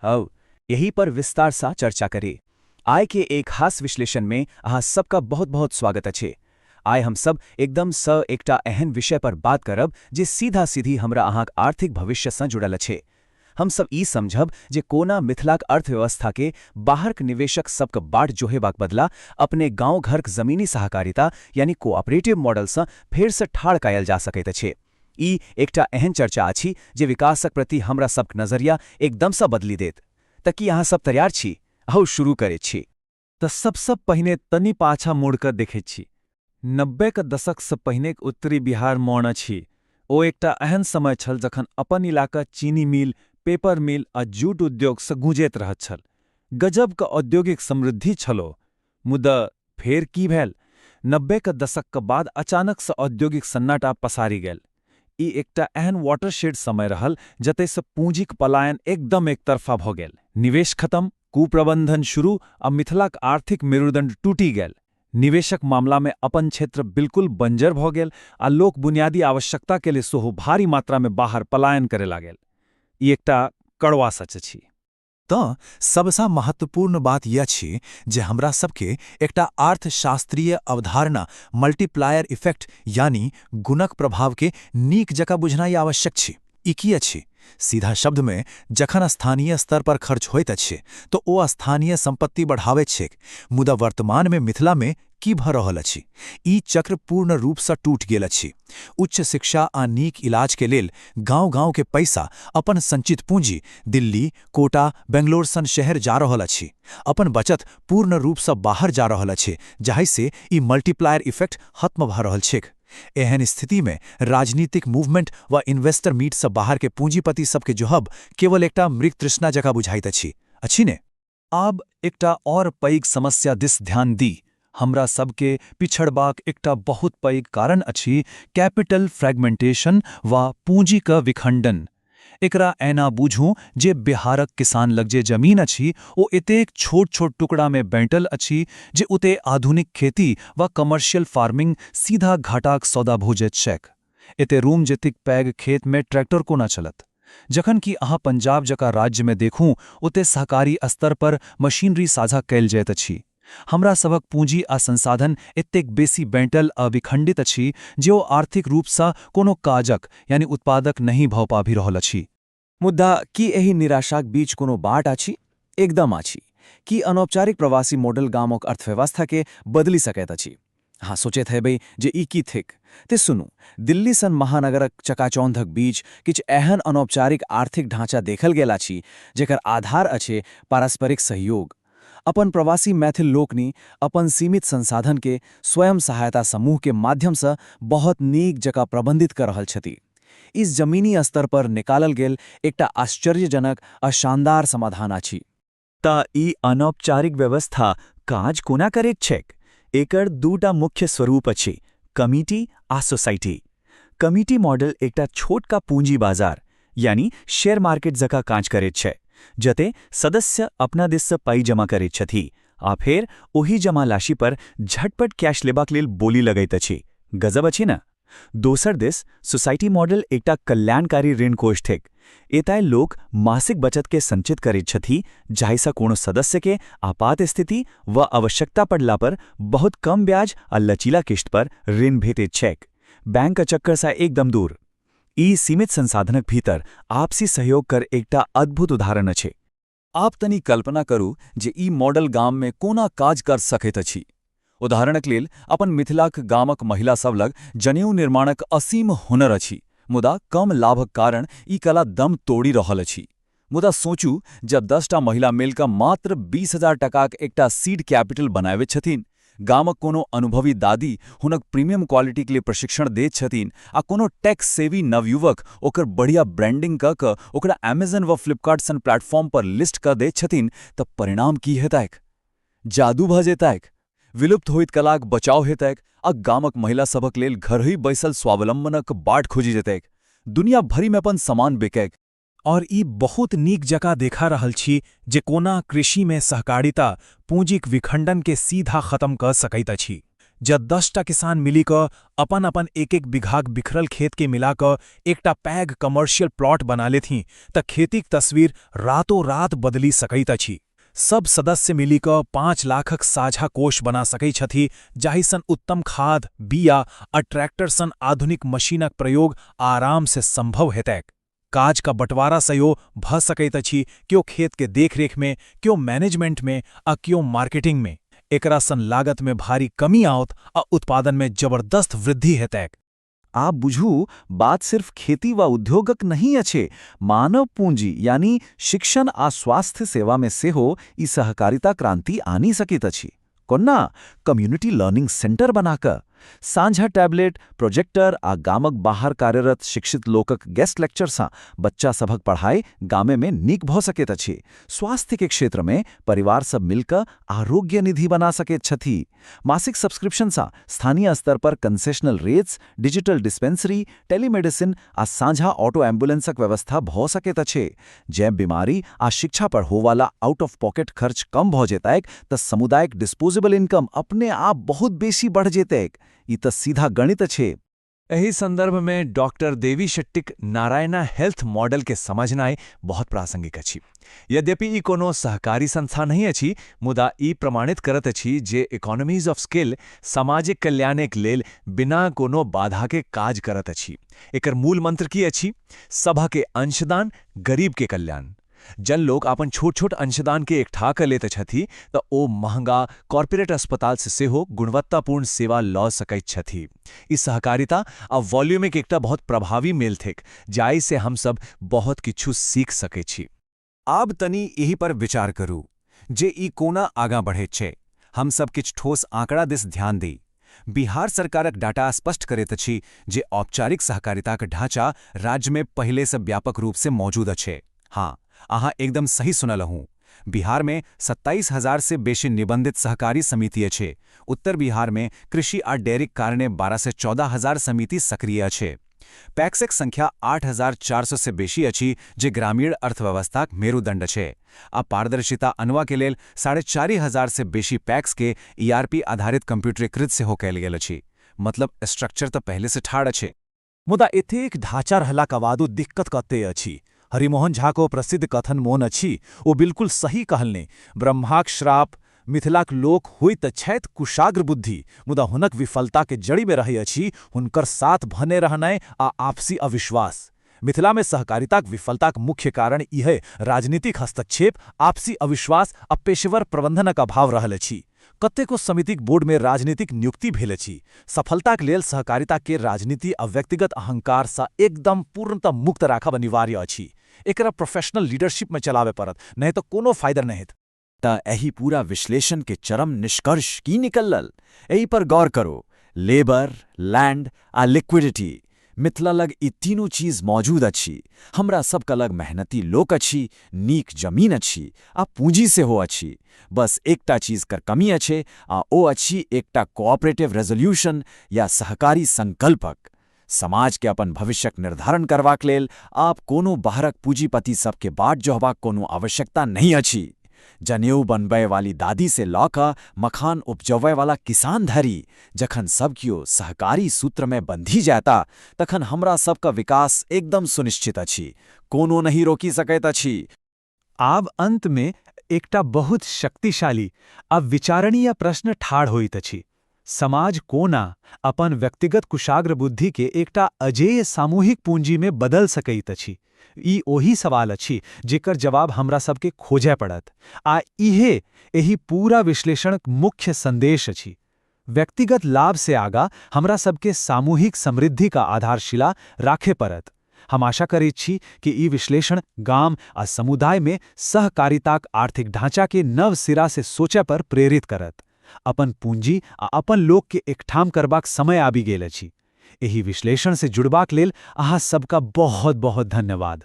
अब यही पर विस्तार सा चर्चा करे। आय के एक खास विश्लेषण में अहाँ सबका बहुत बहुत स्वागत अच्छे। आय हम सब एकदम एकटा एहन विषय पर बात करब जे सीधा सीधी हमरा अहाँक आर्थिक भविष्य से जुड़ल अच्छे। हम सब ई समझब जे कोना मिथिलाक अर्थव्यवस्था के बाहरक निवेशक सबके बाट जोहेबाक बदला अपने गांव घरक जमीनी सहकारिता यानी कोऑपरेटिव मॉडल से फेर से ठाढ़ कायल जा सकैत अछि। ई एकटा एहन चर्चा अछि जे विकासक प्रति हमरा सबक नजरिया एकदम से बदली देत। त की अहाँ सब तैयार छी? आउ शुरू करे छी। त सबसँ पहिने तनि पाछा मुड़ कऽ देखैत छी। 90 के दशक सँ पहिनेक उत्तरी बिहार मोन अछि। ओ एकटा एहन समय छल जखन अपन इलाका चीनी मिल, पेपर मिल आ जूट उद्योग सँ गूंजैत रहत छल। गजब के औद्योगिक समृद्धि छलो। मुदा फेर की भेल? 90 के दशक के बाद अचानक सँ औद्योगिक सन्नाटा पसारि गेल। ई एकटा एहन वाटरशेड समय रहल जतय सँ पूंजीक पलायन एकदम एकतरफा भऽ गेल। निवेश खत्म, कुप्रबंधन शुरू आ मिथिलाक आर्थिक मेरुदंड टूटि गेल। निवेशक मामला में अपन क्षेत्र बिल्कुल बंजर भऽ गेल आ लोक बुनियादी आवश्यकता के लिए सेहो भारी मात्रा में बाहर पलायन करे लागल। ई एकटा कड़वा सच अछि। तऽ सबसँ महत्वपूर्ण बात यह अछि जे हमरा सबके एकटा अर्थशास्त्रीय अवधारणा मल्टीप्लायर इफेक्ट यानी गुणक प्रभाव के नीक जकाँ बुझनाइ आवश्यक छै। ई की अछि? सीधा शब्द में जखन स्थानीय स्तर पर खर्च होइत अछि तो ओ स्थानीय संपत्ति बढ़ावैत छैक। मुदा वर्तमान में मिथिला में की भऽ रहल अछि? ई चक्र पूर्ण रूप सँ टूट गेल अछि। उच्च शिक्षा आ नीक इलाज के लेल गांव-गांव के पैसा अपन संचित पूंजी दिल्ली, कोटा, बेंगलोर सन शहर जा रहल अछि। अपन बचत पूर्ण रूप सँ बाहर जा रहल अछि, जाहि से ई मल्टीप्लायर इफेक्ट खत्म भऽ रहल छैक। एहन स्थिति में राजनीतिक मूवमेंट व इन्वेस्टर मीट से बाहर के पूंजीपति सबके जोहब केवल एकटा मृग तृष्णा जकाँ बुझाइत अछि ने? आब एकटा और पैघ समस्या दिस ध्यान दी। हमरा सबके पिछड़बाक एकटा बहुत पैघ कारण अछि कैपिटल फ्रैगमेंटेशन वा पूंजीक विखंडन। एकरा एना बूझू जे बिहारक किसान लग जे जमीन अछि ओ एतेक छोट छोट टुकड़ा में बाँटल अछि जे उते आधुनिक खेती वा कमर्शियल फार्मिंग सीधा घाटाक सौदा भऽ जाइत छैक। एते रूम जतेक पैघ खेत में ट्रैक्टर कोना चलत? जखन कि अहाँ पंजाब जकाँ राज्य में देखूँ ओते सहकारी स्तर पर मशीनरी साझा कयल जाइत अछि। हमरा सभक पूंजी आ संसाधन एतेक बेसी बाँटल आ विखंडित अछि जे ओ आर्थिक रूप सँ कोनो काजक यानी उत्पादक नहीं भऽ पाबि रहल अछि। मुद्दा की एही निराशाक बीच कोनो बाट अछि? एकदम अछि। की अनौपचारिक प्रवासी मॉडल गामक अर्थव्यवस्था के बदली सकैत अछि? हाँ, सोचैत हेबै जे ई की थिक? ते सुनू, दिल्ली सन महानगरक चकाचौंधक बीच किछु एहन अनौपचारिक आर्थिक ढांचा देखल गेल अछि जेकर आधार अछि पारस्परिक सहयोग। अपन प्रवासी मैथिल लोकनि अपन सीमित संसाधन के स्वयं सहायता समूह के माध्यम से बहुत नीक जकाँ प्रबंधित कर रहल छथि। इस जमीनी स्तर पर निकालल गेल एकटा आश्चर्यजनक आ शानदार समाधान अछि। तऽ ई अनौपचारिक व्यवस्था काज कोना करैत छैक? एकर दूटा मुख्य स्वरूप अछि, कमिटी आ सोसाइटी। कमिटी मॉडल एकटा छोटका पूंजी बाजार यानी शेयर मार्केट जकाँ काज करैत छै, जते सदस्य अपना दिस सँ पाई जमा करैत छथि आ फेर ओही जमा राशि पर झटपट कैश लेबाक लेल बोली लगैत अछि। गजब अछि न? दोसर दिस सोसाइटी मॉडल एकटा कल्याणकारी ऋण कोष थिक। एतय लोक मासिक बचत के संचित करैत छथि, जाहि सँ कोनो सदस्य के आपात स्थिति व आवश्यकता पड़ला पर बहुत कम ब्याज आ लचीला किस्त पर ऋण भेटैत छैक। बैंक के चक्कर सँ एकदम दूर। ई सीमित संसाधनक भीतर आपसी सहयोग कर एकटा अद्भुत उदाहरण अछि। आप तनी कल्पना करू जे ई मॉडल गाम में कोना काज कर सकैत अछि। उदाहरणक लेल अपन मिथिलाक गामक महिला सब लग जनेऊ निर्माणक असीम हुनर अछि, मुदा कम लाभक कारण ई कला दम तोड़ि रहल अछि। मुदा सोचू, जब 10टा महिला मिलकर मात्र 20,000 टकाक एकटा सीड कैपिटल बनाबैत छथिन, गामक कोनो अनुभवी दादी हुनक प्रीमियम क्वालिटी के लिए प्रशिक्षण दैत छथिन आ कोनो टैक्स सेवी नवयुवक ओकर बढ़िया ब्रांडिंग क के ओकरा अमेजन व फ्लिपकार्ट सन प्लेटफॉर्म पर लिस्ट क दैत छथिन, तऽ परिणाम की हेतैक? जादू भऽ जेतैक। विलुप्त होइत कलाक बचाव हेतैक आ गामक महिला सभक लेल घरहि बैसल स्वावलंबनक बाट खोजि जेतैक। दुनिया भरि में अपन सामान बिकैक। और ई बहुत नीक जकाँ देखा रहल छी जे कोना कृषि में सहकारिता पूंजीक विखंडन के सीधा खत्म कर सकैत अछि। जब 10टा किसान मिली क अपन अपन एक एक बीघाक बिखरल खेत के मिला क एकटा पैघ कमर्शियल प्लॉट बना लेथीं त खेतीक तस्वीर रातों रात बदली सकैत अछि। सब सदस्य मिली क 5 लाखक साझा कोष बना सकै छथि, जाहि सन उत्तम खाद, बिया आ ट्रैक्टर सन आधुनिक मशीनक प्रयोग आराम से संभव हेतैक। काज का बंटवारा सेहो भ सकैत अछि, क्यों खेत के देखरेख में, क्यों मैनेजमेंट में आ क्यों मार्केटिंग में। एकरा सन लागत में भारी कमी आओत आ उत्पादन में जबरदस्त वृद्धि हेतैक। आप बुझू, बात सिर्फ खेती व उद्योगक नहीं अच्छे, मानव पूंजी यानी शिक्षण आ स्वास्थ्य सेवा में सेहो ई सहकारिता क्रांति आनी सकित अछि। कोन्ना कम्युनिटी लर्निंग सेंटर बनाकर सांझा टैबलेट, प्रोजेक्टर आ गामक बाहर कार्यरत शिक्षित लोकक गेस्ट लेक्चर सा बच्चा सभक पढ़ाई गामे में नीक भ सकेत अछि। स्वास्थ्य के क्षेत्र में परिवार सब मिलकर आरोग्य निधि बना सकेत छथि। मासिक सब्सक्रिप्शन सा स्थानीय स्तर पर concessional rates, digital dispensary, telemedicine आ सांझा ऑटो एम्बुलेंसक व्यवस्था भ सकेत अछि। जै बीमारी आ शिक्षा पर होवाला आउट ऑफ पॉकेट खर्च कम भ जेतैक त समुदायिक डिस्पोजेबल इनकम अपने आप बहुत बेसी बढ़ जेतैक। ई त सीधा गणित छे। एही संदर्भ में डॉक्टर देवी शेट्टिक नारायणा हेल्थ मॉडल के समझनाइ बहुत प्रासंगिक अछि। यद्यपि ई कोनो सहकारी संस्था नहीं अछि, मुदा ई प्रमाणित करत अछि जे इकोनॉमीज ऑफ स्केल सामाजिक कल्याणक लेल बिना कोनो बाधा के काज करत अछि। एकर मूल मंत्र की अछि? सभा के अंशदान, गरीब के कल्याण। जन लोग अपन छोट छोट अंशदान के एकठा क लेत छथि त ओ महंगा कॉर्पोरेट अस्पताल से सेहो गुणवत्तापूर्ण सेवा ल सकैत छथि। ई सहकारिता आ वॉल्यूमिक एकटा बहुत प्रभावी मेल थिक, जाहि से हम सब बहुत किछु सीख सकै छी। आब तनी यही पर विचार करू जे ई कोना आगां बढ़ैत छै। हम सब किछ ठोस आंकड़ा दिस ध्यान दी। बिहार सरकारक डाटा स्पष्ट करैत अछि जे औपचारिक सहकारिताक ढांचा राज्य में पहले से व्यापक रूप से मौजूद अछि। हाँ, अहाँ एकदम सही सुनलहुँ। बिहार में 27,000 से बेसी निबंधित सहकारी समिति अछि। उत्तर बिहार में कृषि आ डेयरीक कारणे 12 से 14,000 समिति सक्रिय अछि। पैक्सक संख्या 8,400 से बेसी अछि, जे ग्रामीण अर्थव्यवस्थाक मेरुदंड अछि। आ पारदर्शिता अनवा के लेल 4,500 से बेसी पैक्स के ERP आधारित कंप्यूटरीकृत सेहो कयल गेल अछि। मतलब स्ट्रक्चर तो पहले से ठाढ़ अछि। मुदा एतेक ढांचा रहलाक बादो दिक्कत कते अछि। हरिमोहन झा को प्रसिद्ध कथन मोन अछि, ओ बिल्कुल सही कहलनि। ब्रह्माक श्राप मिथिलाक लोक होइत छथि कुशाग्र बुद्धि, मुदा हुनक विफलता के जड़ी में रहै अछि हुनकर साथ भने रहनाइ आ आपसी अविश्वास। मिथिला में सहकारिताक विफलताक मुख्य कारण इहे राजनीतिक हस्तक्षेप, आपसी अविश्वास आ पेशेवर प्रबंधनक अभाव रहल अछि। कतेको समितिक बोर्ड में राजनीतिक नियुक्ति भेल अछि। सफलताक लेल सहकारिता के राजनीति आ व्यक्तिगत अहंकार सा एकदम पूर्णतः मुक्त राखब अनिवार्य अछि। एकरा प्रोफेशनल लीडरशिप में चलावे पड़त, नहीं तो कोनो फायदा नहीं। त एही पूरा विश्लेषण के चरम निष्कर्ष की निकलल, एही पर गौर करो। लेबर, लैंड आ लिक्विडिटी, मिथिला लग ई तीनों चीज मौजूद अछि। हमरा सबका लग मेहनती लोक अछि, नीक जमीन अछि आ पूंजी सेहो अछि। बस एकटा चीज कर कमी अछि, आ ओ अछि एकटा कोऑपरेटिव रेजोल्यूशन या सहकारी संकल्पक। समाज के अपन भविष्यक निर्धारण करबाक लेल आप कोनो बाहरक पूंजीपति सबके बाट जोहबाक कोनो आवश्यकता नहीं अछि। जनेऊ बनबय वाली दादी से लऽ कऽ मखान उपजबय वाला किसान धरि जखन सब कियो सहकारी सूत्र में बंधी जाता, तखन हमरा सबका विकास एकदम सुनिश्चित अछि, कोनो नहीं रोकी सकैत अछि। आब अंत में एकटा बहुत शक्तिशाली आ विचारणीय प्रश्न ठाढ़ होइत अछि। समाज कोना अपन व्यक्तिगत कुशाग्र बुद्धि के एकटा अजेय सामूहिक पूंजी में बदल सकैत अछि। ई ओही सवाल अछि जेकर जवाब हमरा सबके खोजय पड़त, आ इहे एही पूरा विश्लेषणक मुख्य संदेश अछि। व्यक्तिगत लाभ से आगा हमरा सबके सामूहिक समृद्धि का आधारशिला राखे पड़त। हम आशा करैत छी कि ई विश्लेषण गाम आ समुदाय में सहकारिताक आर्थिक ढांचा के नव सिरा से सोचय पर प्रेरित करत। अपन पूंजी आ अपन लोक के एकठाम करबाक समय आबि गेल अछि। एही विश्लेषण से जुड़बाक लेल अहाँ सबका बहुत बहुत धन्यवाद।